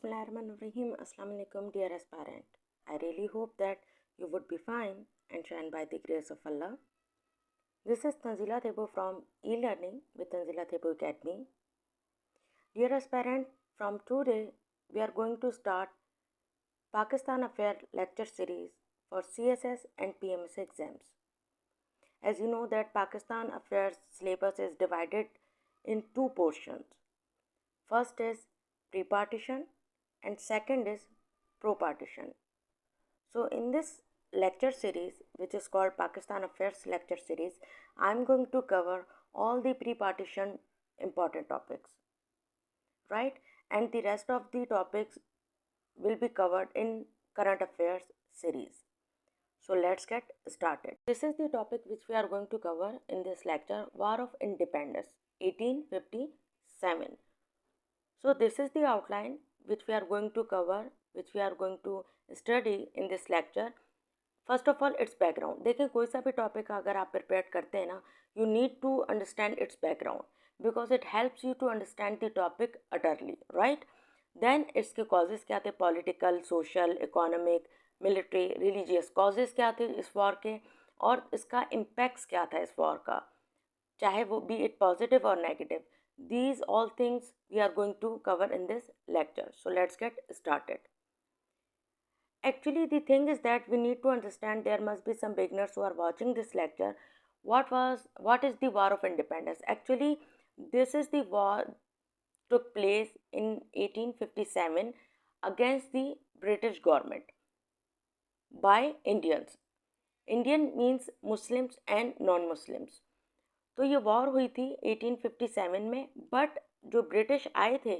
Bismillahirrahmanirrahim. Assalamu alaikum, dear aspirant. I really hope that you would be fine and shine by the grace of Allah. This is Tanzila Thebo from e-learning with Tanzila Thebo Academy. Dear aspirant, from today we are going to start Pakistan Affair lecture series for CSS and PMS exams. As you know that Pakistan Affairs syllabus is divided in two portions. First is pre-partition and second is pro-partition. So in this lecture series, which is called Pakistan Affairs lecture series, I am going to cover all the pre-partition important topics, right? And the rest of the topics will be covered in current affairs series. So let's get started. This is the topic which we are going to cover in this lecture, War of Independence 1857. So this is the outline which we are going to cover, which we are going to study in this lecture. First of all it's background. देखें कोई सा भी topic अगर आप prepare करते हैं ना, you need to understand its background because it helps you to understand the topic utterly, right. Then इसके कॉजेज़ क्या थे, political, social, economic, military, religious causes क्या थे इस वॉर के, और इसका इम्पैक्ट्स क्या था इस वॉर का, चाहे वो बी इट पॉजिटिव और negative. These all things we are going to cover in this lecture. So let's get started. Actually, the thing is that we need to understand, there must be some beginners who are watching this lecture. What is the War of Independence? Actually, this is the war took place in 1857 against the British government by Indians. Indian means Muslims and non-Muslims. तो ये war हुई थी 1857 में, but जो British आए थे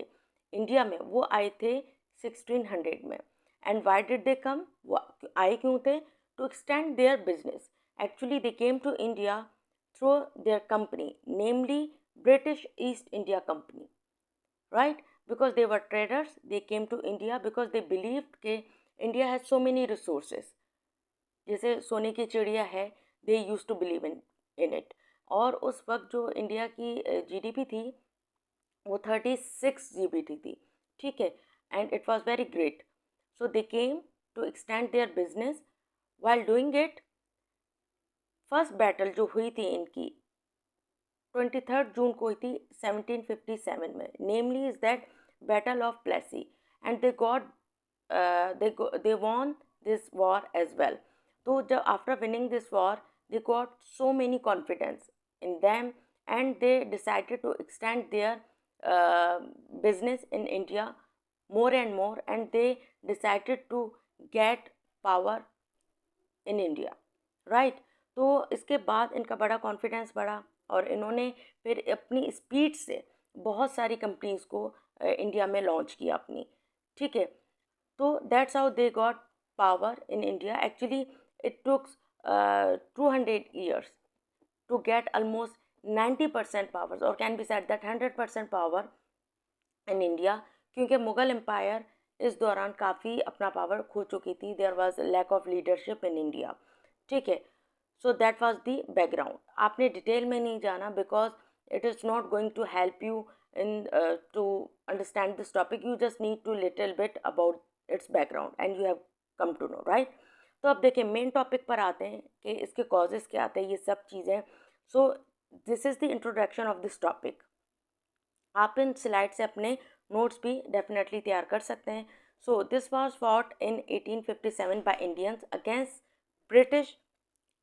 India में वो आए थे 1600 में. And why did they come, वो आए क्यों थे, to extend their business. Actually they came to India through their company, namely British East India company, right. Because they were traders, they came to India because they believed के India has so many resources. जैसे सोने की चिड़िया है, they use to believe in it. और उस वक्त जो इंडिया की जीडीपी थी वो 36 जीबीटी थी, ठीक है. And it was very great. So they came to extend their business. While doing it, first battle जो हुई थी इनकी 23 जून को हुई थी 1757 में, namely is that battle of Plassey. And they won this war as well. तो जब after winning this war they got so many confidence in them and they decided to extend their business in India more and more, and they decided to get power in India, right. तो इसके बाद इनका बड़ा confidence बढ़ा और इन्होंने फिर अपनी स्पीड से बहुत सारी कंपनीज को इंडिया में लॉन्च किया अपनी, ठीक है. तो that's how they got power in India. Actually it took 200 years to get almost 90% powers, or can be said that 100% power in India, क्योंकि मुगल एम्पायर इस दौरान काफ़ी अपना पावर खो चुकी थी. There was lack of leadership in India, ठीक है. So that was the background. आपने डिटेल में नहीं जाना because it is not going to help you in to understand this topic. You just need to little bit about its background and you have come to know, right. तो अब देखिए main topic पर आते हैं कि इसके causes क्या आते हैं, ये सब चीज़ें. So this is the introduction of this topic. आप इन स्लाइड से अपने नोट्स भी डेफिनेटली तैयार कर सकते हैं. So this was fought in 1857 by Indians against British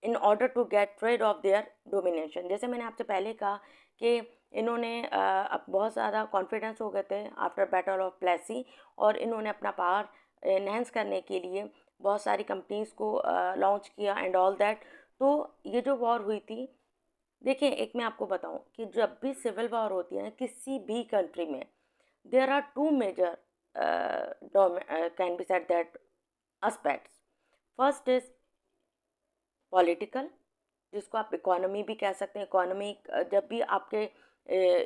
in order to get rid of their domination. जैसे मैंने आपसे पहले कहा कि इन्होंने अब बहुत ज़्यादा कॉन्फिडेंस हो गए थे आफ्टर बैटल ऑफ प्लेसी, और इन्होंने अपना पावर एनहेंस करने के लिए बहुत सारी कंपनीज़ को लॉन्च किया एंड ऑल दैट. तो ये जो वॉर हुई थी, देखिए एक मैं आपको बताऊं कि जब भी सिविल वॉर होती है किसी भी कंट्री में, there are two major can be said that aspects. First is political, जिसको आप इकोनॉमी भी कह सकते हैं. इकोनॉमिक, जब भी आपके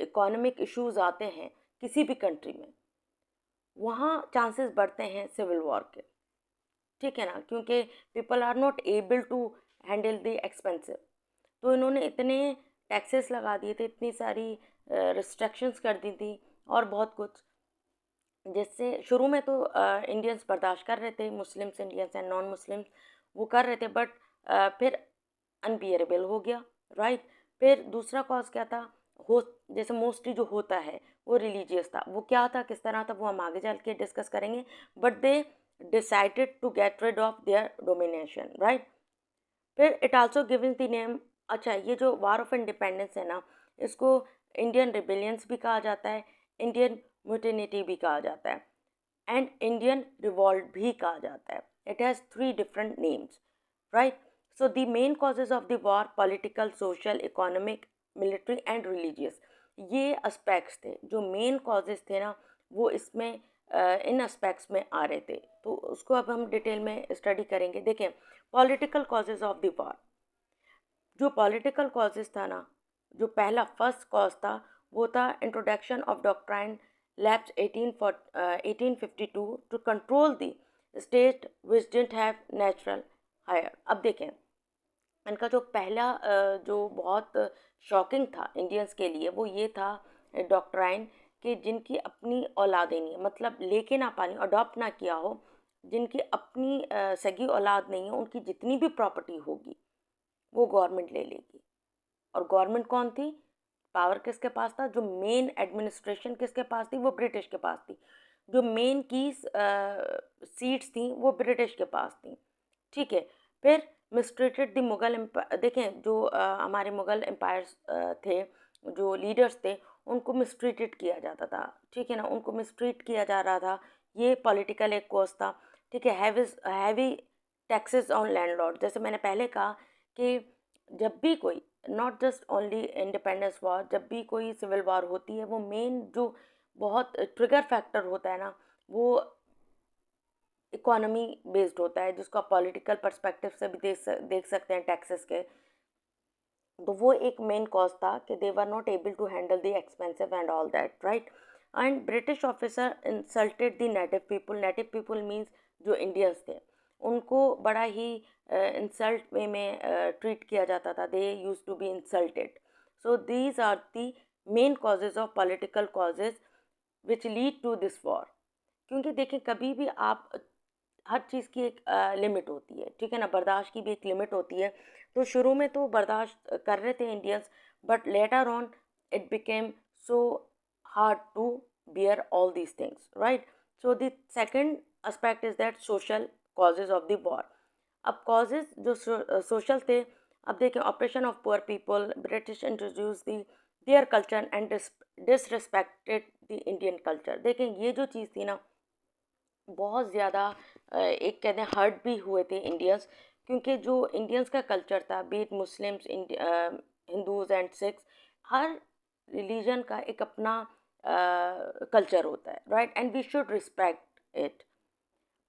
इकोनॉमिक इश्यूज आते हैं किसी भी कंट्री में, वहाँ चांसेस बढ़ते हैं सिविल वॉर के, ठीक है ना, क्योंकि people are not able to handle the expensive. तो इन्होंने इतने टैक्सेस लगा दिए थे, इतनी सारी रिस्ट्रिक्शंस कर दी थी और बहुत कुछ. जिससे शुरू में तो इंडियंस बर्दाश्त कर रहे थे, Muslims Indians and non Muslims वो कर रहे थे, बट फिर अनबियरेबल हो गया, राइट। फिर दूसरा कॉज क्या था, हो जैसे मोस्टली जो होता है वो रिलीजियस था। वो क्या था, किस तरह था, वो हम आगे चल के डिस्कस करेंगे। But they decided to get rid of their domination, right. फिर it also given the name, अच्छा ये जो वार ऑफ इंडिपेंडेंस है ना, इसको इंडियन रिबेलियंस भी कहा जाता है, इंडियन म्यूटिनिटी भी कहा जाता है, एंड इंडियन रिवॉल्ट भी कहा जाता है। It has 3 different names, right. So the main causes of the war political, social, economic, military and religious, ये एस्पेक्ट्स थे जो मेन कॉजेज थे ना, वो इसमें इन एस्पेक्ट्स में आ रहे थे। तो उसको अब हम डिटेल में स्टडी करेंगे। देखें, political causes of the war, जो पॉलिटिकल कॉजेज था ना, जो पहला फर्स्ट कॉज था वो था introduction of doctrine lapse 1852 to control the state which didn't have natural heir. अब देखें, इनका जो पहला जो बहुत शॉकिंग था इंडियंस के लिए, वो ये था डॉक्ट्राइन कि जिनकी अपनी औलादें नहीं है, मतलब लेके ना पानी, अडॉप्ट ना किया हो, जिनकी अपनी सगी औलाद नहीं है, उनकी जितनी भी प्रॉपर्टी होगी वो गवर्नमेंट ले लेगी। और गवर्नमेंट कौन थी, पावर किसके पास था, जो मेन एडमिनिस्ट्रेशन किसके पास थी, वो ब्रिटिश के पास थी। जो मेन की सीट्स थी वो ब्रिटिश के पास थी, ठीक है। फिर मिसट्रीटेड द मुगल एम्पायर, देखें जो हमारे मुगल एम्पायर्स थे, जो लीडर्स थे, उनको मिसट्रीटेड किया जाता था, ठीक है ना, उनको मिसट्रीट किया जा रहा था। ये पॉलिटिकल एक कॉज था, ठीक है। हैवी टैक्सेस ऑन लैंडलॉर्ड, जैसे मैंने पहले कहा कि जब भी कोई, not just only independence war, जब भी कोई सिविल वॉर होती है, वो मेन जो बहुत ट्रिगर फैक्टर होता है ना, वो इकोनॉमी बेस्ड होता है, जिसको आप पॉलिटिकल पर्सपेक्टिव से भी देख सकते हैं टैक्सेस के। तो वो एक मेन कॉज था कि they were not able to handle the expensive and all that, right. And British officer insulted the native people, native people means जो इंडियंस थे, उनको बड़ा ही इंसल्ट वे में ट्रीट किया जाता था, they use to be insulted. So these are the main causes of political causes which lead to this war. क्योंकि देखें, कभी भी आप, हर चीज़ की एक लिमिट होती है, ठीक है ना, बर्दाश्त की भी एक लिमिट होती है। तो शुरू में तो बर्दाश्त कर रहे थे Indians, but later on it became so hard to bear all these things, right. So the second aspect is that social causes of the war. अब कॉजेज जो सोशल थे, अब देखें, operation of poor people, British introduced the their culture and disrespected the Indian culture. देखें, ये जो चीज़ थी ना, बहुत ज़्यादा एक कहते हैं हर्ट भी हुए थे इंडियंस, क्योंकि जो इंडियंस का कल्चर था, be it Muslims, Hindus and Sikhs, हर रिलीजन का एक अपना कल्चर होता है, right, and we should respect it.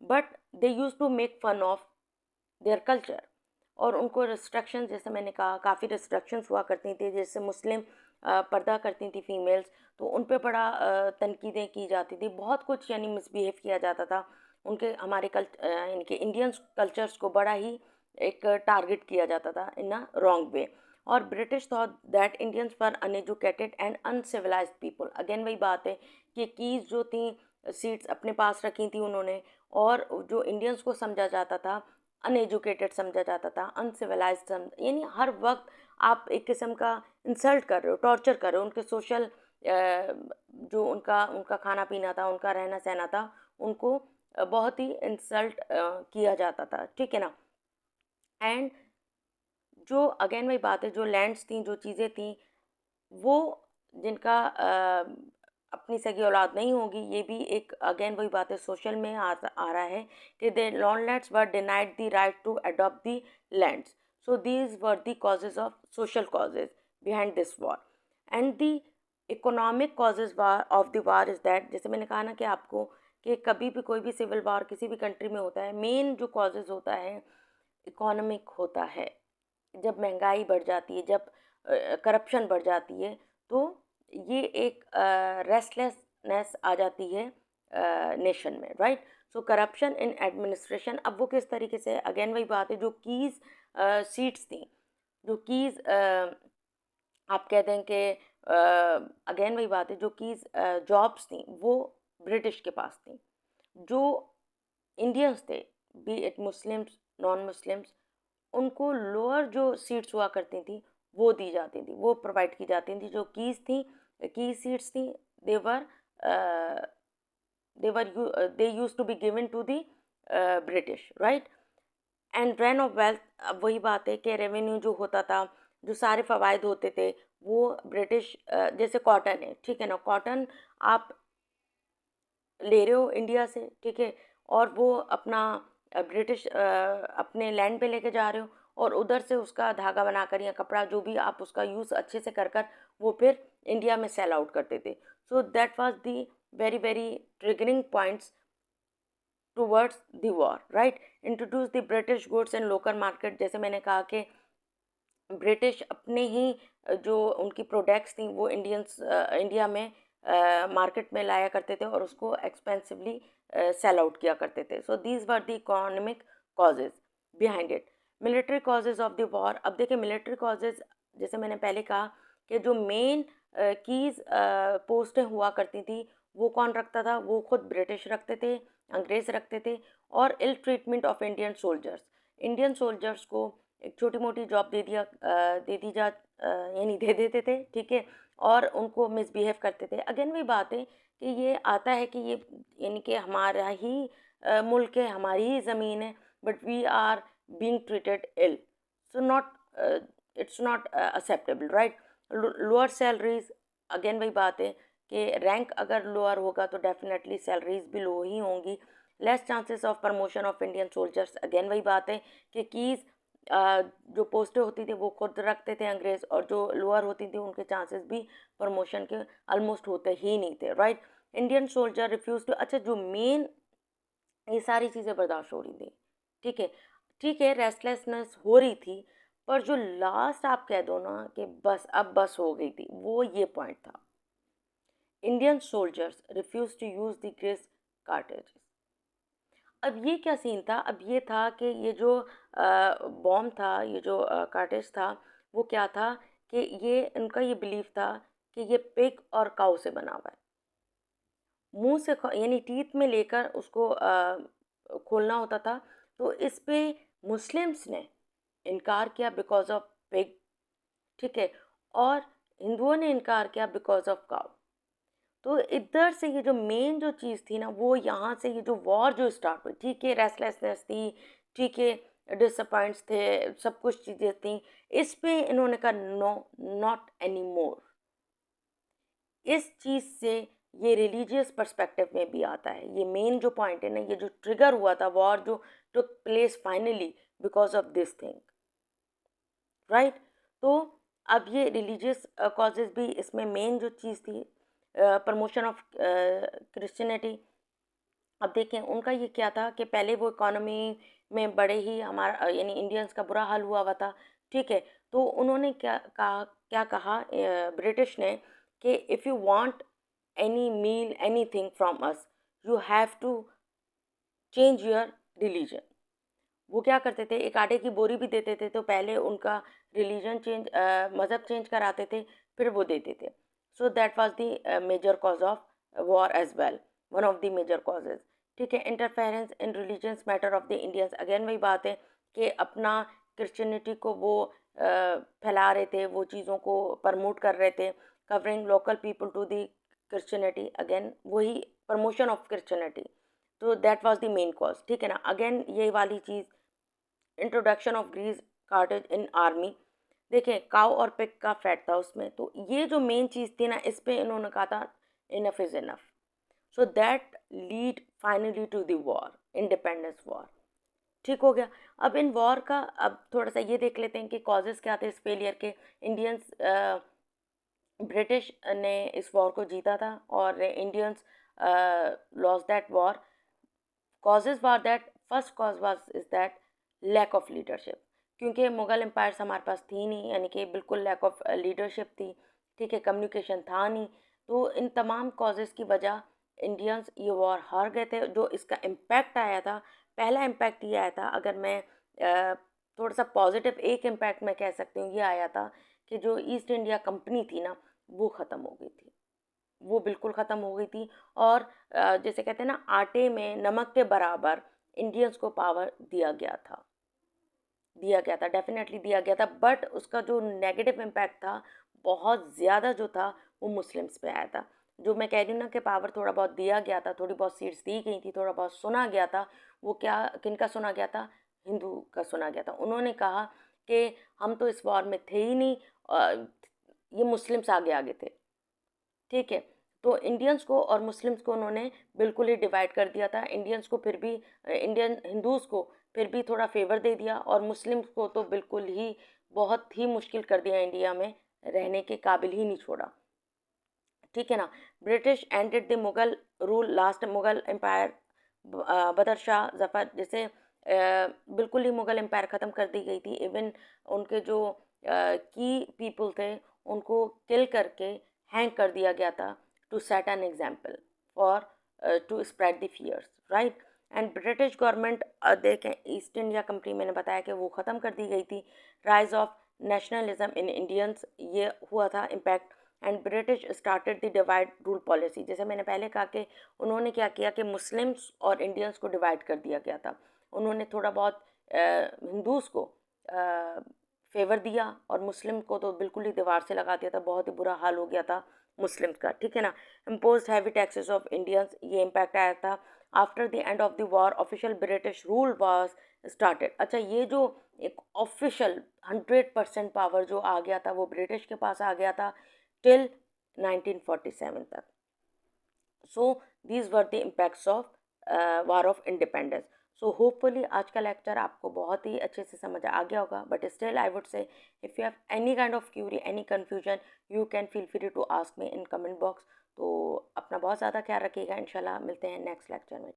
But they use to make fun of their culture, और उनको रिस्ट्रिक्शंस, जैसे मैंने कहा, काफ़ी रिस्ट्रिक्शंस हुआ करती थी। जैसे मुस्लिम पर्दा करती थी फीमेल्स, तो उन पे बड़ा तनकीदें की जाती थी, बहुत कुछ यानी मिसबिहेव किया जाता था। उनके हमारे इनके इंडियन कल्चर्स को बड़ा ही एक टारगेट किया जाता था इन अ रॉन्ग वे। और British thought that Indians were uneducated and uncivilized people. Again वही बात है कि कीज़ जो थी, सीट्स अपने पास रखी थी उन्होंने, और जो इंडियंस को समझा जाता था अनएजुकेटेड समझा जाता था, अनसिविलाइज्ड यानी हर वक्त आप एक किस्म का इंसल्ट कर रहे हो, टॉर्चर कर रहे हो। उनके सोशल जो उनका उनका खाना पीना था, उनका रहना सहना था, उनको बहुत ही इंसल्ट किया जाता था, ठीक है ना। एंड जो अगेन वही बात है, जो लैंड्स थी, जो चीज़ें थी, वो जिनका अपनी सगी औलाद नहीं होगी, ये भी एक अगेन वही बात है, सोशल में आ रहा है कि the landlords were denied the right to adopt the lands. So these were the causes of social causes behind this war. And the economic causes of the war is that, जैसे मैंने कहा ना कि आपको, कि कभी भी कोई भी सिविल वार किसी भी कंट्री में होता है, मेन जो कॉजेज होता है इकोनॉमिक होता है। जब महंगाई बढ़ जाती है, जब करप्शन बढ़ जाती है, तो ये एक रेस्टलेसनेस आ जाती है नेशन में, right. So corruption in administration, अब वो किस तरीके से, अगेन वही बात है, जो कीज़ सीट्स थी, जो कीज़ आप कहते हैं कि अगेन वही बात है, जो कीज़ जॉब्स थी, वो ब्रिटिश के पास थी। जो इंडियंस थे, B it Muslims non Muslims, उनको लोअर जो सीट्स हुआ करती थी वो दी जाती थी, वो प्रोवाइड की जाती थी। जो कीज थी, की सीट्स थी, देवर they used to be given to the British, right? And rain of wealth, अब वही बात है कि रेवेन्यू जो होता था, जो सारे फ़वाइद होते थे वो ब्रिटिश, जैसे कॉटन है, ठीक है ना, कॉटन आप ले रहे हो इंडिया से, ठीक है, और वो अपना ब्रिटिश अपने लैंड पे लेके जा रहे हो, और उधर से उसका धागा बनाकर या कपड़ा जो भी आप उसका यूज़ अच्छे से कर कर वो फिर इंडिया में सेल आउट करते थे। So that was the very very triggering points towards the war, right. Introduce the British goods in local market, जैसे मैंने कहा कि ब्रिटिश अपने ही जो उनकी प्रोडक्ट्स थी वो इंडिया में मार्केट में लाया करते थे और उसको एक्सपेंसिवली सेल आउट किया करते थे। सो these were the economic causes behind it. Military causes of the war, अब देखिए मिलिट्री कॉजेज, जैसे मैंने पहले कहा कि जो मेन कीज पोस्टें हुआ करती थी वो कौन रखता था, वो खुद ब्रिटिश रखते थे, अंग्रेज रखते थे। और ill treatment of Indian soldiers को एक छोटी मोटी जॉब दे दी जा यानी दे देते थे, ठीक है, और उनको मिसबिहेव करते थे। अगेन वही बात है कि ये आता है कि ये यानी कि हमारा ही मुल्क है, हमारी ही ज़मीन है, but we are being treated ill, so not, it's not acceptable, right. Lower salaries, again वही बात है कि रैंक अगर लोअर होगा तो डेफिनेटली सैलरीज भी लो ही होंगी। Less chances of promotion of Indian soldiers, again वही बात है कि कीज़ जो पोस्टें होती थी वो खुद रखते थे अंग्रेज़, और जो लोअर होती थी उनके चांसेस भी प्रमोशन के ऑलमोस्ट होते ही नहीं थे, right. Indian soldier refuse to, अच्छा जो मेन ये सारी चीज़ें बर्दाश्त हो रही थी, ठीक है, ठीक है, रेस्टलेसनेस हो रही थी, पर जो लास्ट आप कह दो ना कि बस अब बस हो गई थी, वो ये पॉइंट था। Indian soldiers refuse to use the grease cartridge. अब ये क्या सीन था, अब ये था कि ये जो बॉम्ब था, ये जो कार्टेज था, वो क्या था कि ये इनका ये बिलीफ था कि ये पिग और काऊ से बना हुआ है। मुंह से यानी टीथ में लेकर उसको खोलना होता था। तो इस पे मुस्लिम्स ने इनकार किया बिकॉज ऑफ पिग, ठीक है, और हिंदुओं ने इनकार किया बिकॉज ऑफ काऊ। तो इधर से ये जो मेन जो चीज़ थी ना, वो यहाँ से ये जो वॉर जो स्टार्ट हुई, ठीक है, रेस्टलेसनेस थी, ठीक है, डिसअपॉइंट्स थे, सब कुछ चीज़ें थी, इस पे इन्होंने कहा नो, नॉट एनी मोर। इस चीज़ से ये रिलीजियस पर्सपेक्टिव में भी आता है। ये मेन जो पॉइंट है ना, ये जो ट्रिगर हुआ था वॉर जो took place finally because of this thing, right. तो अब ये रिलीजियस कॉजेज भी इसमें मेन जो चीज़ थी, प्रमोशन ऑफ क्रिश्चियनिटी। अब देखें उनका ये क्या था कि पहले वो इकोनॉमी में बड़े ही हमारा यानी इंडियंस का बुरा हाल हुआ था, ठीक है। तो उन्होंने क्या कहा ब्रिटिश ने कि if you want any meal anything from us, you have to change your religion. वो क्या करते थे, एक आटे की बोरी भी देते थे, तो पहले उनका रिलीजन चेंज, मज़हब चेंज कराते थे, फिर वो देते थे। So that was the major cause of war as well, one of the major causes, ठीक है। Interference in religious matter of the Indians, again वही बात है कि अपना क्रिश्चियनिटी को वो फैला रहे थे, वो चीज़ों को प्रमोट कर रहे थे, covering local people to the Christianity, again वही प्रमोशन ऑफ क्रिश्चियनिटी। तो that was the main cause, ठीक है ना। अगेन ये वाली चीज़, introduction of grease cartridge in army, देखें काउ और पिग का फैट था उसमें, तो ये जो मेन चीज़ थी ना, इस पे इन्होंने कहा था enough is enough. So that lead finally to the war, independence war, ठीक हो गया। अब इन वॉर का अब थोड़ा सा ये देख लेते हैं कि कॉजेज़ क्या थे इस फेलियर के। इंडियंस, ब्रिटिश ने इस वॉर को जीता था और Indians loss that war. Causes war that, first cause was is that lack of leadership, क्योंकि मुग़ल एम्पायर्स हमारे पास थी नहीं, यानी कि बिल्कुल लैक ऑफ लीडरशिप थी, ठीक है, कम्युनिकेशन था नहीं। तो इन तमाम कॉजेज़ की वजह इंडियंस ये वॉर हार गए थे। जो इसका इम्पैक्ट आया था, पहला इम्पैक्ट ये आया था, अगर मैं थोड़ा सा पॉजिटिव एक इम्पैक्ट मैं कह सकती हूँ, ये आया था कि जो ईस्ट इंडिया कंपनी थी ना, वो ख़त्म हो गई थी। वो बिल्कुल ख़त्म हो गई थी। और जैसे कहते हैं ना, आटे में नमक के बराबर इंडियंस को पावर दिया गया था, डेफिनेटली दिया गया था। बट उसका जो नेगेटिव इम्पैक्ट था, बहुत ज़्यादा जो था, वो मुस्लिम्स पे आया था। जो मैं कह रही हूँ ना कि पावर थोड़ा बहुत दिया गया था, थोड़ी बहुत सीट्स दी गई थी, थोड़ा बहुत सुना गया था, वो क्या, किनका सुना गया था? हिंदू का सुना गया था। उन्होंने कहा कि हम तो इस वॉर में थे ही नहीं, ये मुस्लिम्स आगे आगे थे। ठीक है, तो इंडियंस को और मुस्लिम्स को उन्होंने बिल्कुल ही डिवाइड कर दिया था। इंडियंस को फिर भी, इंडियन हिंदूज़ को फिर भी थोड़ा फेवर दे दिया, और मुस्लिम्स को तो बिल्कुल ही बहुत ही मुश्किल कर दिया, इंडिया में रहने के काबिल ही नहीं छोड़ा। ठीक है ना। British ended the Mughal rule, last Mughal empire, Bahadur Shah Zafar, जैसे बिल्कुल ही मुगल एम्पायर ख़त्म कर दी गई थी। इवन उनके जो की पीपल थे, उनको किल करके हैंग कर दिया गया था, to set an example for, to spread the fears, right. And British government, देखें, ईस्ट इंडिया कंपनी मैंने बताया कि वो ख़त्म कर दी गई थी। Rise of nationalism in Indians, ये हुआ था impact. And British started the divide rule policy, जैसे मैंने पहले कहा कि उन्होंने क्या किया कि मुस्लिम्स और इंडियंस को डिवाइड कर दिया गया था। उन्होंने थोड़ा बहुत हिंदूज़ को फेवर दिया, और मुस्लिम को तो बिल्कुल ही दीवार से लगा दिया था, बहुत ही बुरा हाल हो गया था मुस्लिम्स का। ठीक है ना। Impose heavy taxes of Indians, ये इम्पैक्ट आया था। After the end of the war official British rule was started. अच्छा, ये जो एक ऑफिशियल 100% पावर जो आ गया था, वो ब्रिटिश के पास आ गया था टिल 1947 तक। सो these were the impacts of war of independence. So hopefully आज का लेक्चर आपको बहुत ही अच्छे से समझ आ गया होगा। But still I would say, if you have any kind of query, any confusion, you can feel free to ask me in comment box. तो अपना बहुत ज़्यादा ख्याल रखिएगा। इंशाल्लाह मिलते हैं नेक्स्ट लेक्चर में।